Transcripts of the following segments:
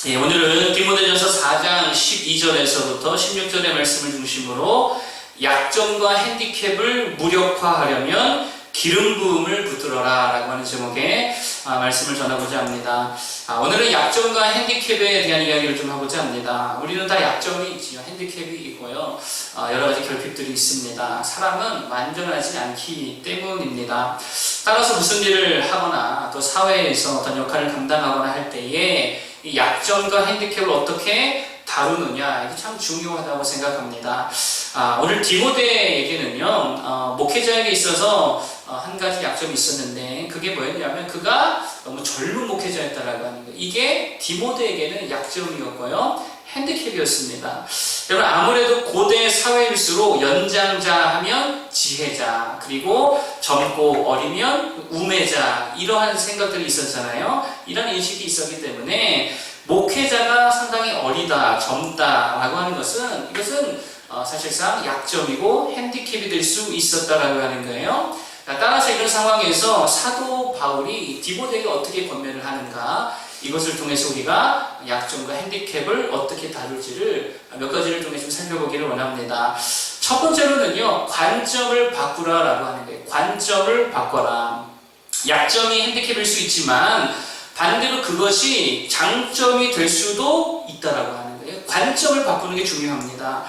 예, 오늘은 디모데전서 4장 12절에서부터 16절의 말씀을 중심으로 약점과 핸디캡을 무력화하려면 기름 부음을 붙들어라 라고 하는 제목의 말씀을 전하고자 합니다. 오늘은 약점과 핸디캡에 대한 이야기를 좀 하고자 합니다. 우리는 다 약점이 있지요. 핸디캡이 있고요. 여러 가지 결핍들이 있습니다. 사람은 완전하지 않기 때문입니다. 따라서 무슨 일을 하거나 또 사회에서 어떤 역할을 감당하거나 할 때에 이 약점과 핸디캡을 어떻게 다루느냐, 이게 참 중요하다고 생각합니다. 오늘 디모데에게는요, 목회자에게 있어서 한 가지 약점이 있었는데, 그게 뭐였냐면, 그가 너무 젊은 목회자였다라고 하는 거예요. 이게 디모데에게는 약점이었고요, 핸디캡이었습니다. 여러분, 아무래도 고대 사회일수록 연장자 하면 지혜자, 그리고 젊고 어리면 우매자, 이러한 생각들이 있었잖아요. 이런 인식이 있었기 때문에 목회자가 상당히 어리다, 젊다라고 하는 것은 이것은 사실상 약점이고 핸디캡이 될 수 있었다라고 하는 거예요. 따라서 이런 상황에서 사도 바울이 디모데에게 어떻게 권면을 하는가, 이것을 통해서 우리가 약점과 핸디캡을 어떻게 다룰지를 몇 가지를 통해 좀 살펴보기를 원합니다. 첫 번째로는요, 관점을 바꾸라라고 하는 거예요. 관점을 바꿔라. 약점이 핸디캡일 수 있지만 반대로 그것이 장점이 될 수도 있다라고 하는 거예요. 관점을 바꾸는 게 중요합니다.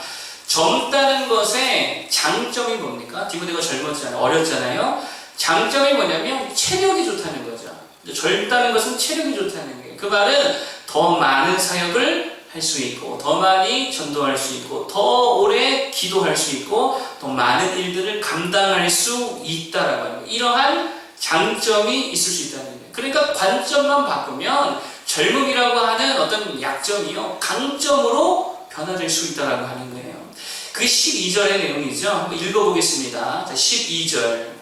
젊다는 것의 장점이 뭡니까? 디모데가 젊었잖아요. 어렸잖아요. 장점이 뭐냐면 체력이 좋다는 거죠. 젊다는 것은 체력이 좋다는 거예요. 그 말은 더 많은 사역을 할 수 있고, 더 많이 전도할 수 있고, 더 오래 기도할 수 있고, 더 많은 일들을 감당할 수 있다라고 하는 거예요. 이러한 장점이 있을 수 있다는 거예요. 그러니까 관점만 바꾸면 젊음이라고 하는 어떤 약점이요, 강점으로 변화될 수 있다라고 하는 거예요. 그게 12절의 내용이죠. 한번 읽어보겠습니다. 자, 12절.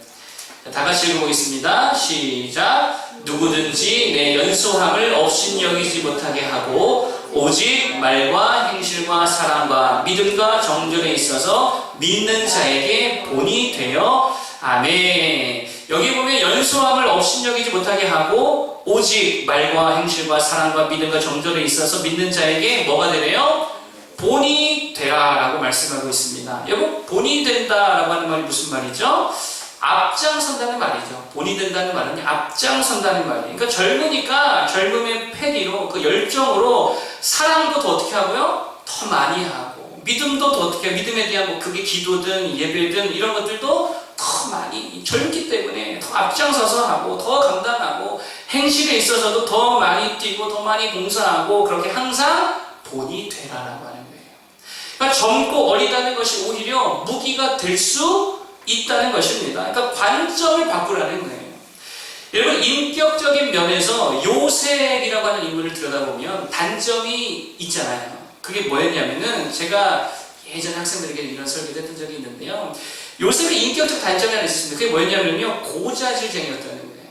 다 같이 읽어보겠습니다. 시작. 누구든지 내 연소함을 업신여기지 못하게 하고 오직 말과 행실과 사랑과 믿음과 정절에 있어서 믿는 자에게 본이 되어 아멘. 여기 보면 연소함을 업신여기지 못하게 하고 오직 말과 행실과 사랑과 믿음과 정절에 있어서 믿는 자에게 뭐가 되래요? 본이 되라 라고 말씀하고 있습니다. 여러분, 본이 된다라고 하는 말이 무슨 말이죠? 앞장선다는 말이죠. 본이 된다는 말은 앞장선다는 말이에요. 그러니까 젊으니까 젊음의 패기로, 그 열정으로 사랑도 더 어떻게 하고요? 더 많이 하고, 믿음도 더 어떻게 해요? 믿음에 대한 뭐 그게 기도든 예배든 이런 것들도 더 많이, 젊기 때문에 더 앞장서서 하고, 더 감당하고, 행실에 있어서도 더 많이 뛰고, 더 많이 봉사하고, 그렇게 항상 본이 되라라고 하는 거예요. 그러니까 젊고 어리다는 것이 오히려 무기가 될 수 있다는 것입니다. 그러니까 관점을 바꾸라는 거예요. 여러분, 인격적인 면에서 요셉이라고 하는 인물을 들여다보면 단점이 있잖아요. 그게 뭐였냐면은, 제가 예전에 학생들에게 이런 설교를 했던 적이 있는데요, 요셉의 인격적 단점이 하나 있었습니다. 그게 뭐였냐면요, 고자질쟁이였다는 거예요.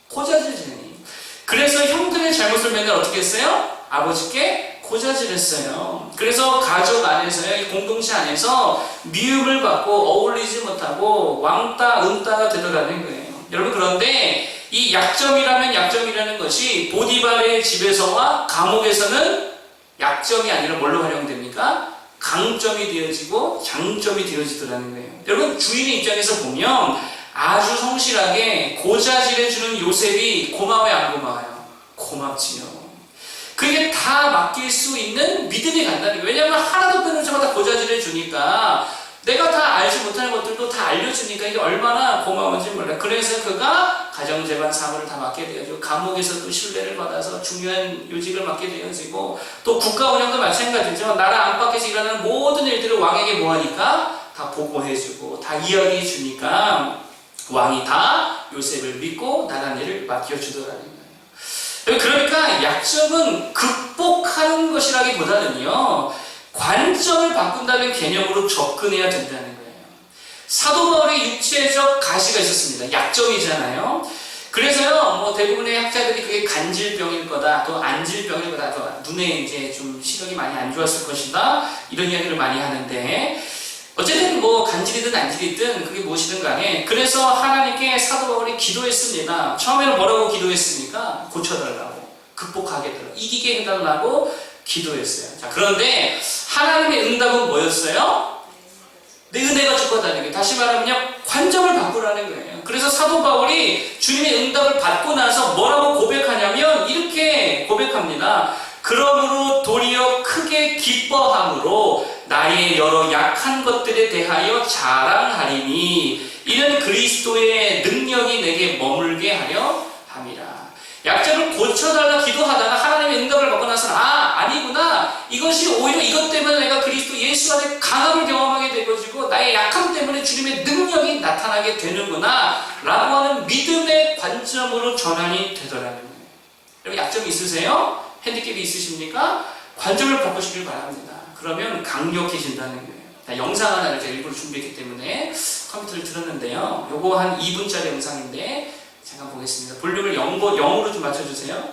고자질쟁이. 그래서 형들의 잘못을 맨날 어떻게 했어요? 아버지께 고자질했어요. 그래서 가족 안에서요, 이 공동체 안에서 미움을 받고 어울리지 못하고 왕따, 은따가 되더라는 거예요. 여러분, 그런데 이 약점이라면 약점이라는 것이 보디발의 집에서와 감옥에서는 약점이 아니라 뭘로 활용됩니까? 강점이 되어지고 장점이 되어지더라는 거예요. 여러분, 주인의 입장에서 보면 아주 성실하게 고자질해주는 요셉이 고마워요, 안 고마워요? 고맙지요. 그게 다 맡길 수 있는 믿음이 간다는 거예요. 왜냐하면 하나도 빼놓지 않고 다 고자질해 주니까, 내가 다 알지 못하는 것들도 다 알려주니까 이게 얼마나 고마운지 몰라요. 그래서 그가 가정재반 사무를 다 맡게 되어지고, 감옥에서도 신뢰를 받아서 중요한 요직을 맡게 되어지고, 또 국가 운영도 마찬가지죠. 나라 안팎에서 일어나는 모든 일들을 왕에게 뭐하니까 다 보고해주고 다 이야기해주니까 왕이 다 요셉을 믿고 나란 일을 맡겨주더라는 거예요. 그러니까 약점은 극복하는 것이라기보다는요, 관점을 바꾼다는 개념으로 접근해야 된다는 거예요. 사도 바울의 육체적 가시가 있었습니다. 약점이잖아요. 그래서요, 뭐 대부분의 학자들이 그게 간질병일 거다, 또 안질병일 거다, 또 눈에 이제 좀 시력이 많이 안 좋았을 것이다, 이런 이야기를 많이 하는데, 어쨌든 뭐 간질이든 안질이든 그게 무엇이든 간에, 그래서 하나님께 사도 바울이 기도했습니다. 처음에는 뭐라고 기도했습니까? 고쳐달라고. 그 극복하게 이기게 해달라고 기도했어요. 자, 그런데 하나님의 응답은 뭐였어요? 내 은혜가 주거다는 게, 다시 말하면요, 관점을 바꾸라는 거예요. 그래서 사도 바울이 주님의 응답을 받고 나서 뭐라고 고백하냐면 이렇게 고백합니다. 그러므로 도리어 크게 기뻐함으로 나의 여러 약한 것들에 대하여 자랑하리니 이는 그리스도의 능력이 내게 머물게 하려 함이라. 약점을 고쳐달라 기도하다가 하나님의 응답을 받고 나서는 아니구나, 이것이 오히려 이것 때문에 내가 그리스도 예수 안에 강함을 경험하게 되어지고 나의 약함 때문에 주님의 능력이 나타나게 되는구나 라고 하는 믿음의 관점으로 전환이 되더라는 거예요. 여러분, 약점이 있으세요? 핸디캡이 있으십니까? 관점을 바꾸시길 바랍니다. 그러면 강력해진다는 거예요. 영상 하나를 제가 일부러 준비했기 때문에 컴퓨터를 들었는데요, 요거 한 2분짜리 영상인데 잠깐 보겠습니다. 볼륨을 0으로 좀 맞춰주세요.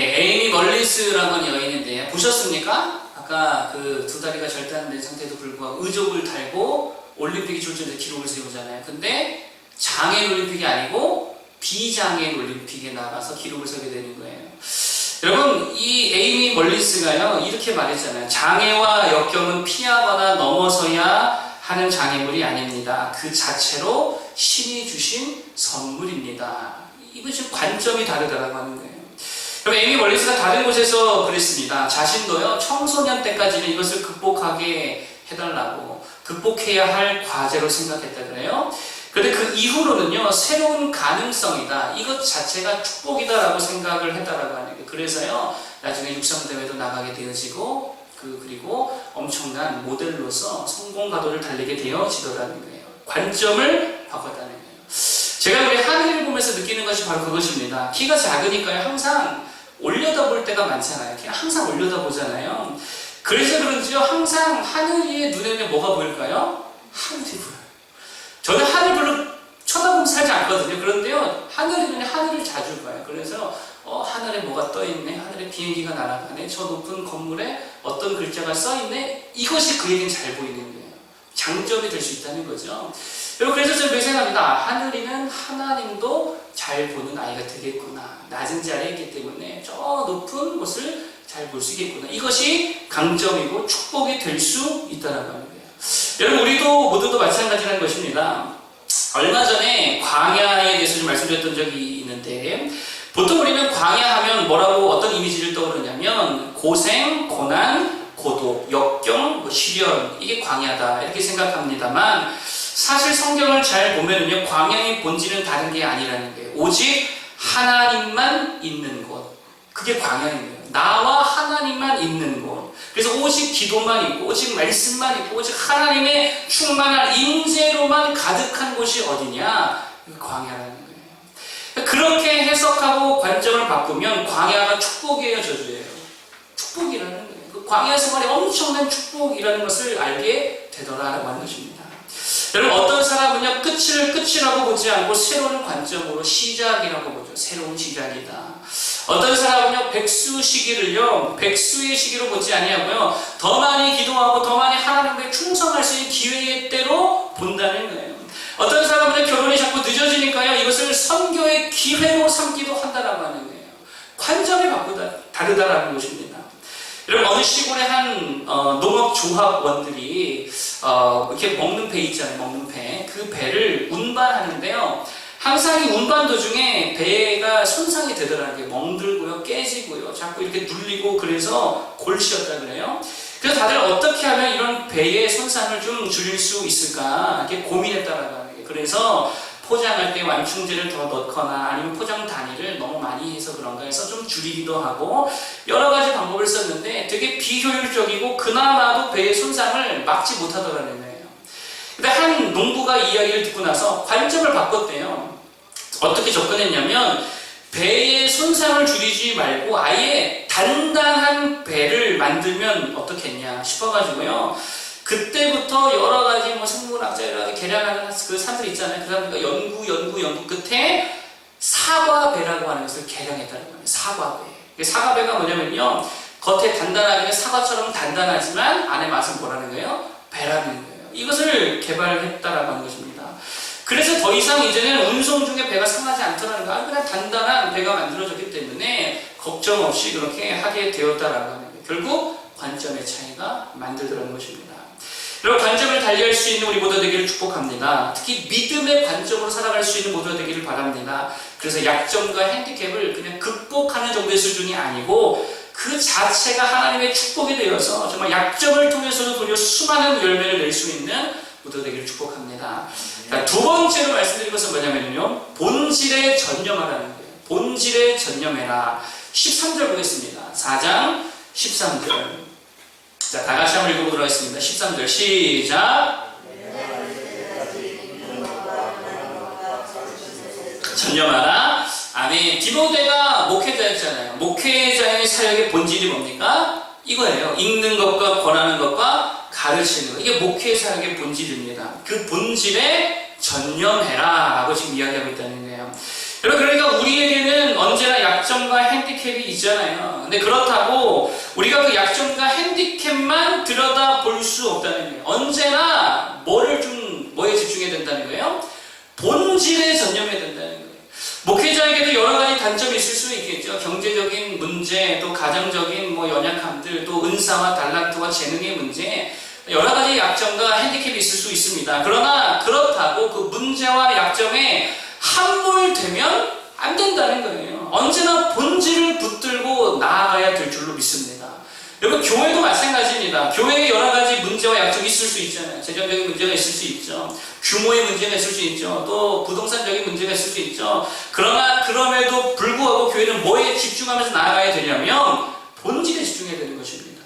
에이미 멀리스라는 여인인데 보셨습니까? 아까 그 두 다리가 절단된 상태에도 불구하고 의족을 달고 올림픽 출전에 기록을 세우잖아요. 근데 장애인 올림픽이 아니고 비장애인 올림픽에 나가서 기록을 세우게 되는 거예요. 여러분, 이 에이미 멀리스가요, 이렇게 말했잖아요. 장애와 역경은 피하거나 넘어서야 하는 장애물이 아닙니다. 그 자체로 신이 주신 선물입니다. 이것이 관점이 다르다고 하는 거예요. 그럼 에이미 멀리스가 다른 곳에서 그랬습니다. 자신도요, 청소년 때까지는 이것을 극복하게 해달라고, 극복해야 할 과제로 생각했다 그래요. 그런데 그 이후로는요, 새로운 가능성이다, 이것 자체가 축복이다라고 생각을 했다라고 하는 거예요. 그래서요, 나중에 육상대회도 나가게 되어지고 그리고 엄청난 모델로서 성공 가도를 달리게 되어지더라는 거예요. 관점을 바꿨다는 거예요. 제가 우리 하늘을 보면서 느끼는 것이 바로 그것입니다. 키가 작으니까요, 항상 올려다볼 때가 많잖아요. 그냥 항상 올려다보잖아요. 그래서 그런지요, 항상 하늘 위에 눈에는 뭐가 보일까요? 하늘이 보여요. 저는 하늘 별로 쳐다보면 살지 않거든요. 그런데요, 하늘을 자주 봐요. 그래서 하늘에 뭐가 떠있네, 하늘에 비행기가 날아가네, 저 높은 건물에 어떤 글자가 써있네, 이것이 그에겐 잘 보이는 거예요. 장점이 될 수 있다는 거죠. 여러분, 그래서 저는 생각합니다. 하늘이는 하나님도 잘 보는 아이가 되겠구나. 낮은 자리에 있기 때문에 저 높은 곳을 잘 볼 수 있겠구나. 이것이 강점이고 축복이 될 수 있다는 겁니다. 여러분, 우리도 모두도 마찬가지라는 것입니다. 얼마 전에 광야에 대해서 좀 말씀드렸던 적이 있는데, 보통 우리는 광야하면 뭐라고, 어떤 이미지를 떠오르냐면 고생, 고난, 고독, 역경, 시련, 이게 광야다 이렇게 생각합니다만, 사실 성경을 잘 보면은요, 광야의 본질은 다른 게 아니라는 거예요. 오직 하나님만 있는 곳, 그게 광야인 거예요. 나와 하나님만 있는 곳. 그래서 오직 기도만 있고 오직 말씀만 있고 오직 하나님의 충만한 임재로만 가득한 곳이 어디냐? 광야라는 거예요. 그렇게 해석하고 관점을 바꾸면 광야가 축복이에요, 저주예요? 축복이라는 거예요. 그 광야 생활이 엄청난 축복이라는 것을 알게 되더라라고 하는 것입니다. 여러분, 어떤 사람은요, 끝을 끝이라고 보지 않고 새로운 관점으로 시작이라고 보죠. 새로운 시작이다. 어떤 사람은요, 백수 시기를요, 백수의 시기로 보지 아니하고요, 더 많이 기도하고 더 많이 하나님께 충성할 수 있는 기회의 때로 본다는 거예요. 어떤 사람은 결혼이 자꾸 늦어지니까요, 이것을 선교의 기회로 삼기도 한다라고 하는 거예요. 관점이 바꾸다 다르다라는 것입니다. 여러분, 어느 시골의 한 농업조합원들이 이렇게 먹는 배 있잖아요. 먹는 배. 그 배를 운반하는데요, 항상 이 운반 도중에 배가 손상이 되더라는 게, 멍들고요, 깨지고요, 자꾸 이렇게 눌리고, 그래서 골치였다 그래요. 그래서 다들 어떻게 하면 이런 배의 손상을 좀 줄일 수 있을까 이렇게 고민했다라고 하는 거예요. 그래서 포장할 때 완충제를 더 넣거나 아니면 포장 단위를 너무 많이 해서 그런가 해서 좀 줄이기도 하고 여러 가지 방법을 썼는데 되게 비효율적이고 그나마도 배의 손상을 막지 못하더라는 거예요. 근데 한 농부가 이 이야기를 듣고 나서 관점을 바꿨대요. 어떻게 접근했냐면, 배의 손상을 줄이지 말고 아예 단단한 배를 만들면 어떻겠냐 싶어가지고요, 그때부터 여러 가지 생물학자 여러 가지 개량하는 그 사람들 있잖아요. 그 사람들과 연구 끝에 사과배라고 하는 것을 개량했다는 거예요. 사과배. 사과배가 뭐냐면요, 겉에 단단하게 사과처럼 단단하지만 안에 맛은 뭐라는 거예요? 배라는 거예요. 이것을 개발했다라고 하는 것입니다. 그래서 더 이상 이제는 운송 중에 배가 상하지 않더라는 거예요. 그냥 단단한 배가 만들어졌기 때문에 걱정 없이 그렇게 하게 되었다라고 하는 거예요. 결국 관점의 차이가 만들더라는 것입니다. 여러분, 관점을 달리할 수 있는 우리 모두 되기를 축복합니다. 특히 믿음의 관점으로 살아갈 수 있는 모두가 되기를 바랍니다. 그래서 약점과 핸디캡을 그냥 극복하는 정도의 수준이 아니고 그 자체가 하나님의 축복이 되어서 정말 약점을 통해서도 도리어 수많은 열매를 낼 수 있는 모두 되기를 축복합니다. 자, 두 번째로 말씀드린 것은 뭐냐면요, 본질에 전념하라는 거예요. 본질에 전념해라. 13절 보겠습니다. 4장 13절. 자, 다 같이 한번 읽어보도록 하겠습니다. 13절 시작. 전념하라. 아멘. 디모데가 목회자였잖아요. 목회자의 사역의 본질이 뭡니까? 이거예요. 읽는 것과 권하는 것과 가르치는 것. 이게 목회 사역의 본질입니다. 그 본질에 전념해라 라고 지금 이야기하고 있다는 거예요. 여러분, 그러니까 우리에게는 언제나 약점과 핸디캡이 있잖아요. 근데 그렇다고 우리가 그 약점과 핸디캡만 들여다 볼 수 없다는 거예요. 언제나 뭐에 집중해야 된다는 거예요? 본질에 전념해야 된다는 거예요. 목회자에게도 여러 가지 단점이 있을 수 있겠죠. 경제적인 문제, 또 가정적인 연약함들, 또 은사와 달란트와 재능의 문제, 여러 가지 약점과 핸디캡이 있을 수 있습니다. 그러나 그렇다고 그 문제와 약점에 함몰되면 안 된다는 거예요. 언제나 본질을 붙들고 나아가야 될 줄로 믿습니다. 여러분, 교회도 마찬가지입니다. 교회에 여러 가지 문제와 약점이 있을 수 있잖아요. 재정적인 문제가 있을 수 있죠. 규모의 문제가 있을 수 있죠. 또 부동산적인 문제가 있을 수 있죠. 그러나 그럼에도 불구하고 교회는 뭐에 집중하면서 나아가야 되냐면 본질에 집중해야 되는 것입니다.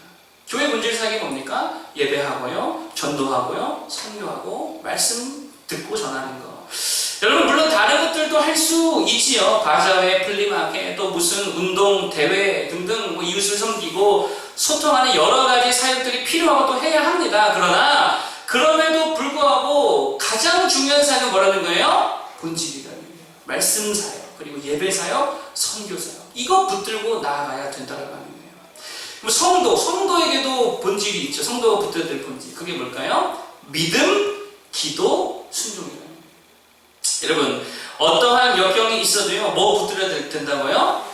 교회 본질 사역이 뭡니까? 예배하고요, 전도하고요, 선교하고, 말씀 듣고 전하는 거. 여러분, 물론 다른 것들도 할 수 있지요. 바자회, 플리마켓, 또 무슨 운동, 대회 등등 이웃을 섬기고 소통하는 여러 가지 사역들이 필요하고 또 해야 합니다. 그러나 그럼에도 불구하고 가장 중요한 사역은 뭐라는 거예요? 본질이라는 거예요. 말씀 사역, 그리고 예배 사역, 선교 사역. 이거 붙들고 나아가야 된다고 하는 거예요. 성도에게도 본질이 있죠. 성도가 붙들어야 될 본질. 그게 뭘까요? 믿음, 기도, 순종이에요. 여러분, 어떠한 역경이 있어도요, 뭐 붙들어야 된다고요?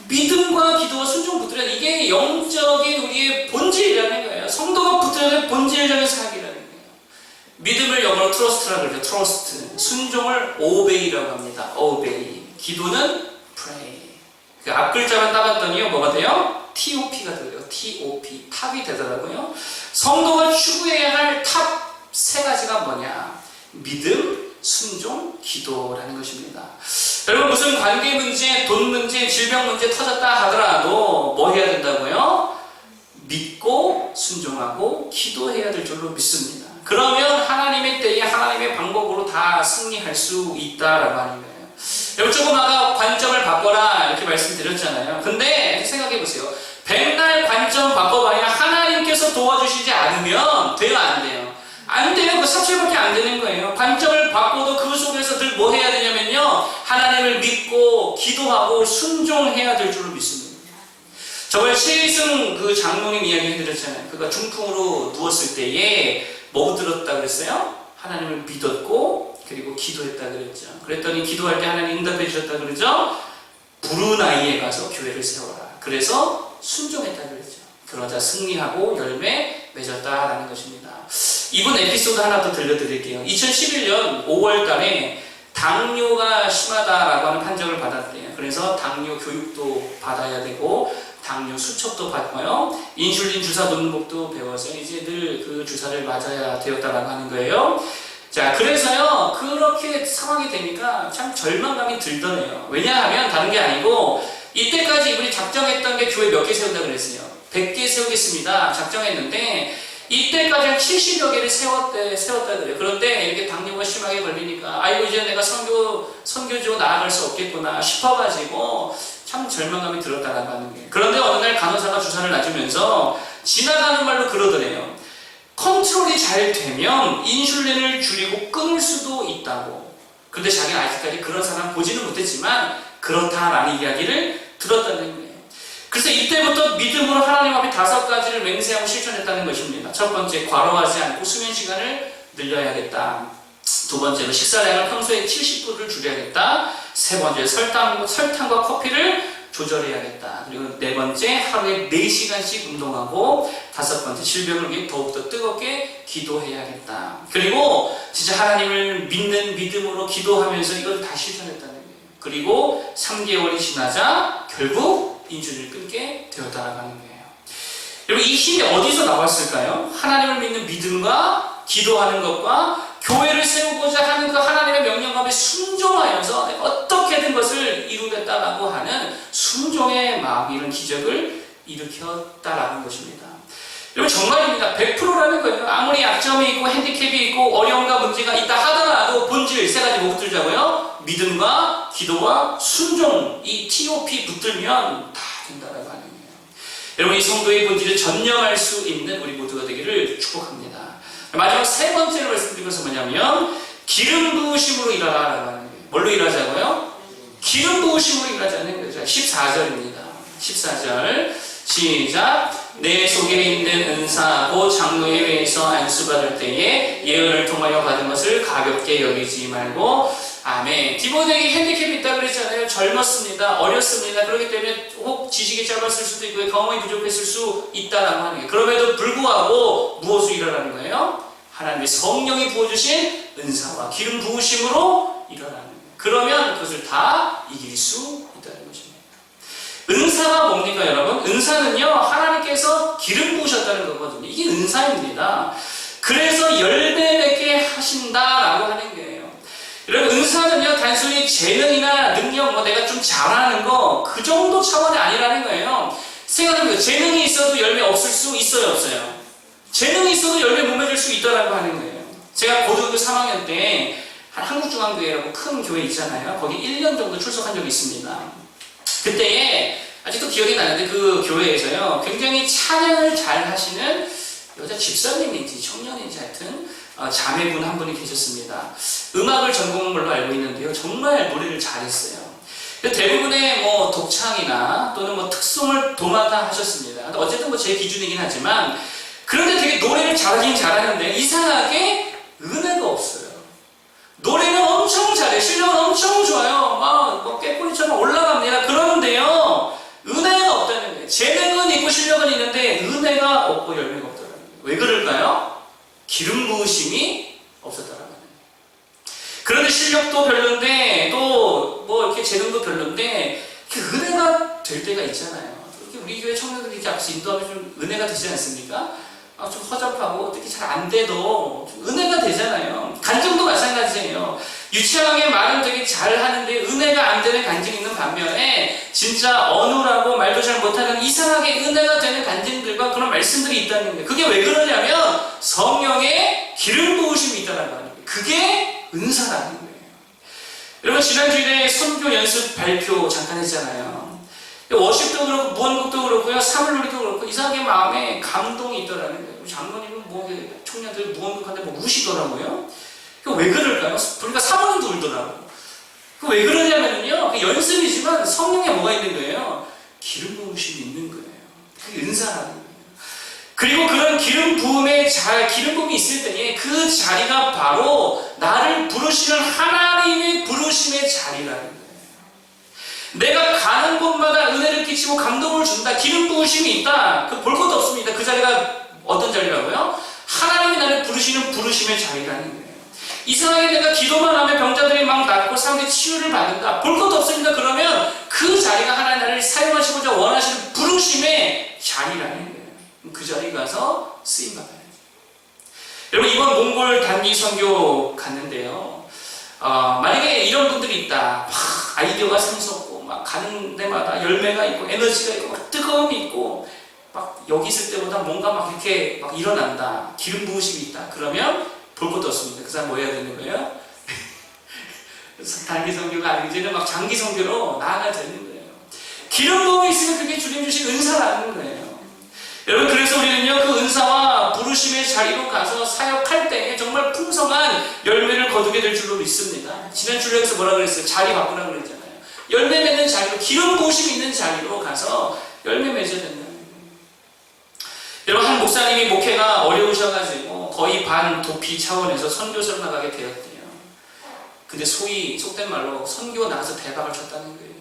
믿음과 기도와 순종 붙들어야 돼. 이게 영적인 우리의 본질이라는 거예요. 성도가 붙들어야 될 본질적인 사역이라는 거예요. 믿음을 영어로 트러스트라고 그러죠. 트러스트. 순종을 오베이라고 합니다. 오베이. 기도는 pray. 그 앞글자만 따봤더니요, 뭐가 돼요? TOP가 돼요. TOP. 탑이 되더라고요. 성도가 추구해야 할 탑 세 가지가 뭐냐? 믿음, 순종, 기도라는 것입니다. 여러분, 무슨 관계 문제, 돈 문제, 질병 문제 터졌다 하더라도 뭐 해야 된다고요? 믿고 순종하고 기도해야 될 줄로 믿습니다. 그러면 하나님의 때에 하나님의 방법으로 다 승리할 수 있다라고 하는 거예요. 여러분, 조금 아까 관점을 바꿔라 이렇게 말씀드렸잖아요. 근데 생각해 보세요. 백날 관점 바꿔봐야 하나님께서 도와주시지 않으면 돼요, 안 돼요? 안 돼요. 그 사실밖에 안 되는 거예요. 관점을 바꿔도 그 속에서 늘 뭐 해야 되냐면요, 하나님을 믿고 기도하고 순종해야 될 줄로 믿습니다. 저번에 최희승 그 장로님 이야기 해드렸잖아요. 그가 중풍으로 누웠을 때에 뭐 붙들었다 그랬어요? 하나님을 믿었고 그리고 기도했다 그랬죠. 그랬더니 기도할 때 하나님 응답해 주셨다 그러죠. 브루나이에 가서 교회를 세워라. 그래서 순종했다 그랬죠. 그러자 승리하고 열매 맺었다라는 것입니다. 이번 에피소드 하나 더 들려드릴게요. 2011년 5월 달에 당뇨가 심하다라고 하는 판정을 받았대요. 그래서 당뇨 교육도 받아야 되고 당뇨 수첩도 받고요, 인슐린 주사 놓는 법도 배워서 이제 늘 그 주사를 맞아야 되었다라고 하는 거예요. 자, 그래서요, 그렇게 상황이 되니까 참 절망감이 들더래요. 왜냐하면 다른 게 아니고 이때까지 이분이 작정했던 게 교회 몇 개 세운다고 그랬어요. 100개 세우겠습니다 작정했는데 이때까지 한 70여 개를 세웠다 그래요. 그런데 이렇게 당뇨가 심하게 걸리니까 아이고 이제 내가 선교지로 나아갈 수 없겠구나 싶어가지고 참 절망감이 들었다라고 하는 게. 그런데 어느 날 간호사가 주사를 놔주면서 지나가는 말로 그러더래요. 컨트롤이 잘 되면 인슐린을 줄이고 끊을 수도 있다고. 그런데 자기는 아직까지 그런 사람 보지는 못했지만 그렇다라는 이야기를 들었다는 거예요. 그래서 이때부터 믿음으로 하나님 앞에 5가지를 맹세하고 실천했다는 것입니다. 첫 번째, 과로하지 않고 수면 시간을 늘려야겠다. 두 번째로, 식사량을 평소에 70분을 줄여야겠다. 세 번째, 설탕과 커피를 조절해야겠다. 그리고 네 번째, 하루에 4시간씩 운동하고, 5번째, 질병을 위해 더욱더 뜨겁게 기도해야겠다. 그리고 진짜 하나님을 믿는 믿음으로 기도하면서 이걸 다 실천했다는 거예요. 그리고 3개월이 지나자 결국 인준을 끊게 되었다라고 하는 거예요. 여러분, 이 힘이 어디서 나왔을까요? 하나님을 믿는 믿음과 기도하는 것과 교회를 세우고자 하는 그 하나님의 명령감에 순종하여서 어떻게든 것을 이루겠다라고 하는 순종의 마음이 이런 기적을 일으켰다라는 것입니다. 여러분, 정말입니다. 100%라는 거예요. 아무리 약점이 있고 핸디캡이 있고 어려움과 문제가 있다 하더라도 본질 3가지 뭐 붙들자고요? 믿음과 기도와 순종, 이 TOP 붙들면 다 된다라고 하는 거예요. 여러분, 이 성도의 본질을 전념할 수 있는 우리 모두가 되기를 축복합니다. 마지막 3번째로 말씀드린 것은 뭐냐면 기름 부으심으로 일하라라고 하는 거예요. 뭘로 일하자고요? 기름 부으심으로 일하자는 거죠. 14절입니다. 14절 시작. 내 속에 있는 은사 곧 장로회에서 안수받을 때에 예언을 통하여 받은 것을 가볍게 여기지 말고 아멘. 디모데에게 핸디캡이 있다고 그랬잖아요. 젊었습니다. 어렸습니다. 그렇기 때문에 혹 지식이 짧았을 수도 있고 경험이 부족했을 수 있다라고 하는 거예요. 그럼에도 불구하고 무엇을 일하라는 거예요? 하나님의 성령이 부어주신 은사와 기름 부으심으로 일하라는 거예요. 그러면 그것을 다 이길 수 있다는 것입니다. 은사가 뭡니까 여러분? 은사는요, 하나님께서 기름 부으셨다는 거거든요. 이게 은사입니다. 그래서 열매 맺게 하신다라고 하는 거예요. 여러분, 은사는요, 단순히 재능이나 능력, 내가 좀 잘하는 거, 그 정도 차원이 아니라는 거예요. 생각해보세요. 재능이 있어도 열매 없을 수 있어요, 없어요? 재능이 있어도 열매 못 맺을 수 있다라고 하는 거예요. 제가 고등학교 3학년 때 한국중앙교회라고 큰 교회 있잖아요. 거기 1년 정도 출석한 적이 있습니다. 그때에 아직도 기억이 나는데 그 교회에서요, 굉장히 찬양을 잘 하시는 여자 집사님인지 청년인지 하여튼 자매분 한 분이 계셨습니다. 음악을 전공한 걸로 알고 있는데요, 정말 노래를 잘했어요. 대부분의 독창이나 또는 특성을 도맡아 하셨습니다. 어쨌든 제 기준이긴 하지만, 그런데 되게 노래를 잘하긴 잘하는데 이상하게 은혜가 없어요. 노래는 엄청 잘해, 실력은 엄청 좋아요, 막 깨꼬리처럼 올라갑니다. 그러는데요, 은혜가 없다는 거예요. 재능은 있고 실력은 있는데 은혜가 없고 열매가 없다는 거예요. 왜 그럴까요? 기름 부으심이 없었다라는 거예요. 그런데 실력도 별론데 또 이렇게 재능도 별론데 은혜가 될 때가 있잖아요. 이렇게 우리 교회 청년들이 이렇게 앞에서 인도하면 좀 은혜가 되지 않습니까? 좀 허접하고 어떻게 잘 안 돼도 좀 은혜가 되잖아요. 간증도 마찬가지예요. 유치하게 말은 되게 잘 하는데 은혜가 안 되는 간증이 있는 반면에 진짜 어눌하고 말도 잘 못하는 이상하게 은혜가 되는 간증들과 그런 말씀들이 있다는 거예요. 그게 왜 그러냐면 성령의 기름 부으심이 있다는 거예요. 그게 은사라는 거예요. 여러분, 지난주에 선교 연습 발표 잠깐 했잖아요. 워십도 그렇고 무언곡도 그렇고요, 사물놀이도 그렇고 이상하게 마음에 감동이 있더라는 거예요. 장로님은 청년들 무언곡한데 우시더라고요. 왜 그럴까요? 그러니까 사모님도 울더라고요. 왜 그러냐면요, 연습이지만 성령에 뭐가 있는 거예요? 기름 부으심이 있는 거예요. 그게 은사라는 거예요. 그리고 그런 기름 부음이 있을 때에 그 자리가 바로 나를 부르시는 하나님의 부르심의 자리라는 거예요. 내가 가는 곳마다 은혜를 끼치고 감동을 준다, 기름 부으심이 있다, 볼 것도 없습니다. 그 자리가 어떤 자리라고요? 하나님이 나를 부르시는 부르심의 자리라는 거예요. 이상하게 내가 기도만 하면 병자들이 막 낫고 사람들이 치유를 받는다, 볼 것도 없습니다. 그러면 그 자리가 하나님 나를 사용하시고자 원하시는 부르심의 자리라는 거예요. 그 자리에 가서 쓰임받아야죠. 여러분, 이번 몽골 단기 선교 갔는데요, 만약에 이런 분들이 있다, 아이디어가 샘솟고 막 가는 데마다 열매가 있고 에너지가 있고 막 뜨거움이 있고 막 여기 있을 때보다 뭔가 막 이렇게 막 일어난다, 기름 부으심이 있다, 그러면 볼 것도 없습니다. 그 사람 뭐 해야 되는 거예요? 단기 선교가 아니고 이제는 막 장기 선교로 나아가야 되는 거예요. 기름 부음이 있으면 그게 주님 주신 은사라는 거예요. 여러분, 그래서 우리는요, 그 은사와 부르심의 자리로 가서 사역할 때 정말 풍성한 열매를 거두게 될 줄로 믿습니다. 지난 주일에서 뭐라 그랬어요? 자리 바꾸라 그랬잖아요. 열매 맺는 자리로, 기름 부으심이 있는 자리로 가서 열매 맺어야 된다는 거예요. 여러분, 한 목사님이 목회가 어려우셔가지고 거의 반 도피 차원에서 선교사로 나가게 되었대요. 근데 소위 속된 말로 선교 나가서 대박을 쳤다는 거예요.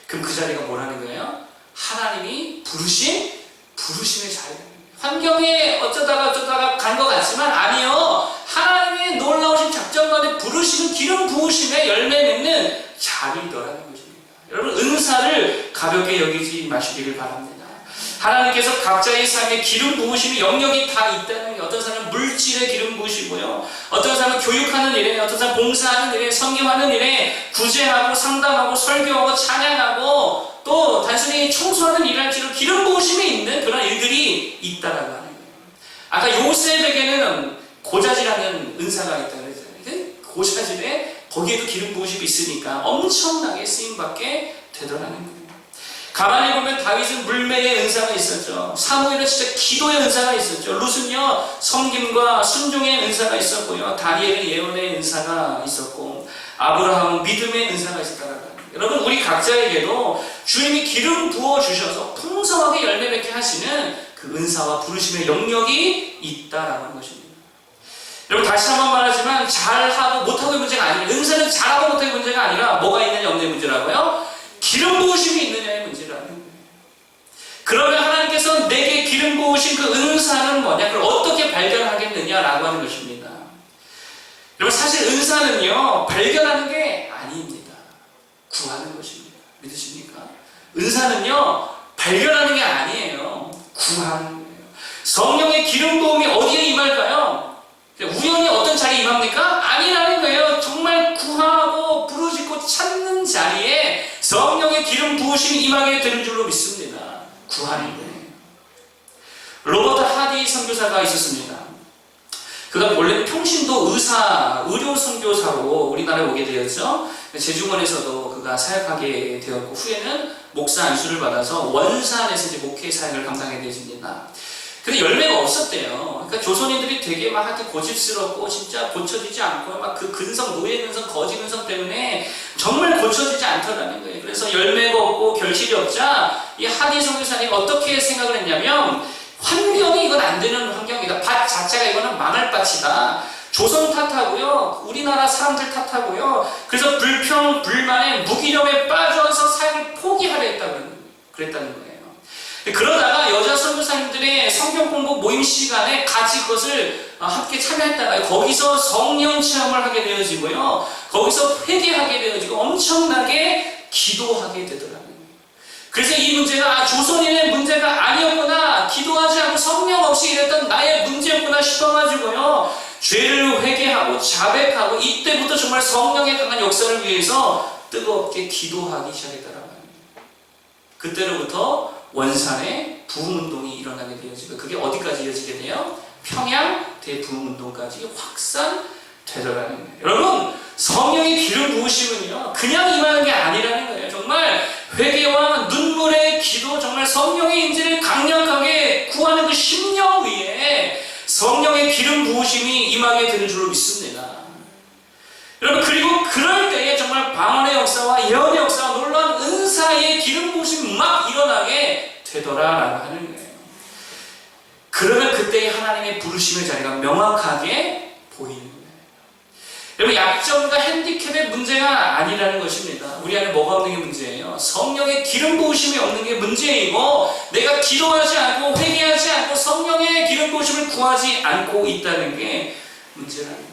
그럼 그 자리가 뭐라는 거예요? 하나님이 부르심의 자리라는 거예요. 환경에 어쩌다가 간 것 같지만 아니요. 하나님의 놀라우신 작정관에 부르시는 기름 부으심에 열매 맺는 자리더라는 것입니다. 여러분 은사를 가볍게 여기지 마시기를 바랍니다. 하나님께서 각자의 삶에 기름 부으심이 영역이 다 있다는 게 어떤 사람은 물질에 기름 부으시고요. 어떤 사람은 교육하는 일에, 어떤 사람은 봉사하는 일에, 섬김하는 일에 구제하고 상담하고 설교하고 찬양하고 또 단순히 청소하는 일을 할지라도 기름 부으심이 있는 그런 일들이 있다라고 하는 거예요. 아까 요셉에게는 고자질하는 은사가 있다고 그랬잖아요. 고자질에 거기에도 기름 부으심이 있으니까 엄청나게 쓰임받게 되더라는 거예요. 가만히 보면 다윗은 물매의 은사가 있었죠. 사무엘은 진짜 기도의 은사가 있었죠. 룻은요 섬김과 순종의 은사가 있었고요. 다니엘은 예언의 은사가 있었고 아브라함은 믿음의 은사가 있었다라는 거예요. 여러분 우리 각자에게도 주님이 기름 부어주셔서 풍성하게 열매 맺게 하시는 그 은사와 부르심의 영역이 있다라는 것입니다. 여러분 다시 한번 말하지만 잘하고 못하고의 문제가 아니라 은사는 잘하고 못하고의 문제가 아니라 뭐가 있느냐 없느냐의 문제라고요? 기름 부으심이 있느냐의 문제라는 거예요. 그러면 하나님께서 내게 기름 부으신 그 은사는 뭐냐? 그걸 어떻게 발견하겠느냐라고 하는 것입니다. 여러분 사실 은사는요 발견하는 게 아닙니다. 구하는 것입니다. 믿으십니까? 은사는요 발견하는 게 아니에요. 구하는 거예요. 성령의 기름 부음이 어디에 임할까요? 우연히 어떤 자리에 임합니까? 아니라는 거예요. 정말 구하고 부르짖고 찾는 자리에 성령의 기름 부으심이 임하게 되는 줄로 믿습니다. 구하는 거예요. 로버트 하디 선교사가 있었습니다. 그가 원래 평신도 의료 선교사로 우리나라에 오게 되었죠. 제주원에서도 그가 사역하게 되었고 후에는 목사 안수를 받아서 원산에서 이제 목회 사역을 감당하게 되어집니다. 근데 열매가 없었대요. 그러니까 조선인들이 되게 막 하여튼 고집스럽고 진짜 고쳐지지 않고 막 그 근성, 노예 근성, 거지 근성 때문에 정말 고쳐지지 않더라는 거예요. 그래서 열매가 없고 결실이 없자 이 하디 선교사님 어떻게 생각을 했냐면 환경이 이건 안 되는 환경이다. 밭 자체가 이거는 망할 밭이다. 조선 탓하고요. 우리나라 사람들 탓하고요. 그래서 불평, 불만에 무기력에 빠져서 사역을 포기하려 그랬다는 거예요. 그러다가 여자 선교사님들의 성경 공부 모임 시간에 같이 그것을 함께 참여했다가 거기서 성령 체험을 하게 되어지고요. 거기서 회개하게 되어지고 엄청나게 기도하게 되더라고요. 그래서 이 문제가 조선인의 문제가 아니었구나, 기도하지 않고 성령 없이 이랬던 나의 문제였구나 싶어가지고요. 죄를 회개하고 자백하고 이때부터 정말 성령의 강한 역사를 위해서 뜨겁게 기도하기 시작했더라고요. 그때로부터 원산의 부흥운동이 일어나게 되어지고 그게 어디까지 이어지게 돼요? 평양 대부흥운동까지 확산되더라는 거예요. 여러분 성령의 기름 부으심은요 그냥 임하는 게 아니라는 거예요. 정말 회개와 눈물의 기도, 정말 성령의 인지를 강력하게 구하는 그 심령 위에 성령의 기름 부으심이 임하게 되는 줄로 믿습니다. 여러분 그리고 그럴 때에 정말 방언의 역사와 예언의 역사와 놀라운 은사의 기름 부으심이 막 일어나게 되더라라고 하는 거예요. 그러면 그때의 하나님의 부르심의 자리가 명확하게 보이는 거예요. 여러분 약점과 핸디캡의 문제가 아니라는 것입니다. 우리 안에 뭐가 없는 게 문제예요? 성령의 기름 부으심이 없는 게 문제이고 내가 기도하지 않고 회개하지 않고 성령의 기름 부으심을 구하지 않고 있다는 게 문제라는 거예요.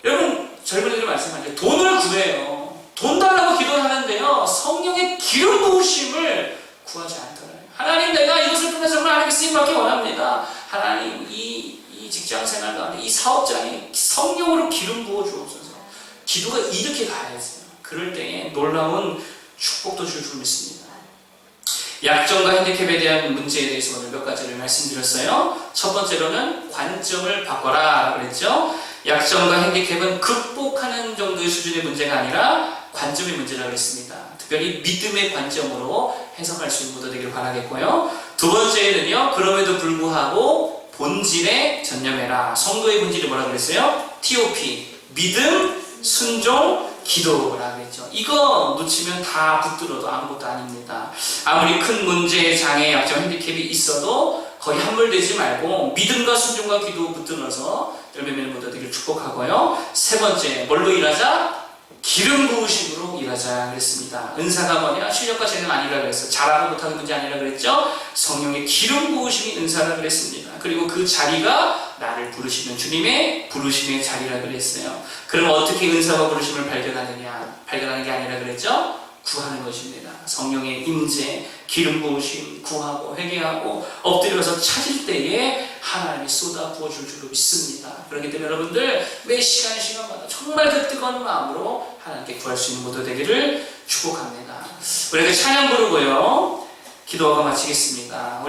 여러분 젊은이들 말씀하죠. 돈을 구해요. 돈 달라고 기도를 하는데요. 성령의 기름 부으심을 구하지 않더라고요. 하나님 내가 이것을 통해서 정말 하나님께 쓰임받기 원합니다. 하나님 이 직장 생활 가운데 이 사업장에 성령으로 기름 부어 주옵소서. 기도가 이렇게 가야지. 그럴 때에 놀라운 축복도 줄 줄 믿습니다. 약점과 핸디캡에 대한 문제에 대해서 오늘 몇 가지를 말씀드렸어요. 첫 번째로는 관점을 바꿔라 그랬죠. 약점과 핸디캡은 극복하는 정도의 수준의 문제가 아니라 관점의 문제라고 했습니다. 특별히 믿음의 관점으로 해석할 수 있는 것도 되길 바라겠고요. 두 번째는요, 그럼에도 불구하고 본질에 전념해라. 성도의 본질이 뭐라고 그랬어요? TOP, 믿음, 순종, 기도라고 했죠. 이거 놓치면 다 붙들어도 아무것도 아닙니다. 아무리 큰 문제, 장애, 약점, 핸디캡이 있어도 거의 함몰되지 말고 믿음과 순종과 기도 붙들어서 열매 맺는 모두 되기를 축복하고요. 세 번째, 뭘로 일하자? 기름 부으심으로 일하자 그랬습니다. 은사가 뭐냐? 실력과 재능 아니라 그랬어. 잘하고 못하는 문제 아니라 그랬죠? 성령의 기름 부으심이 은사라 그랬습니다. 그리고 그 자리가 나를 부르시는 주님의 부르심의 자리라 그랬어요. 그럼 어떻게 은사와 부르심을 발견하느냐? 발견하는 게 아니라 그랬죠? 구하는 것입니다. 성령의 임재, 기름 부으심, 구하고 회개하고 엎드려서 찾을 때에 하나님이 쏟아 부어줄 줄로 믿습니다. 그렇기 때문에 여러분들 매 시간마다 정말 그 뜨거운 마음으로 하나님께 구할 수 있는 모두 되기를 축복합니다. 우리 찬양 부르고요. 기도하고 마치겠습니다.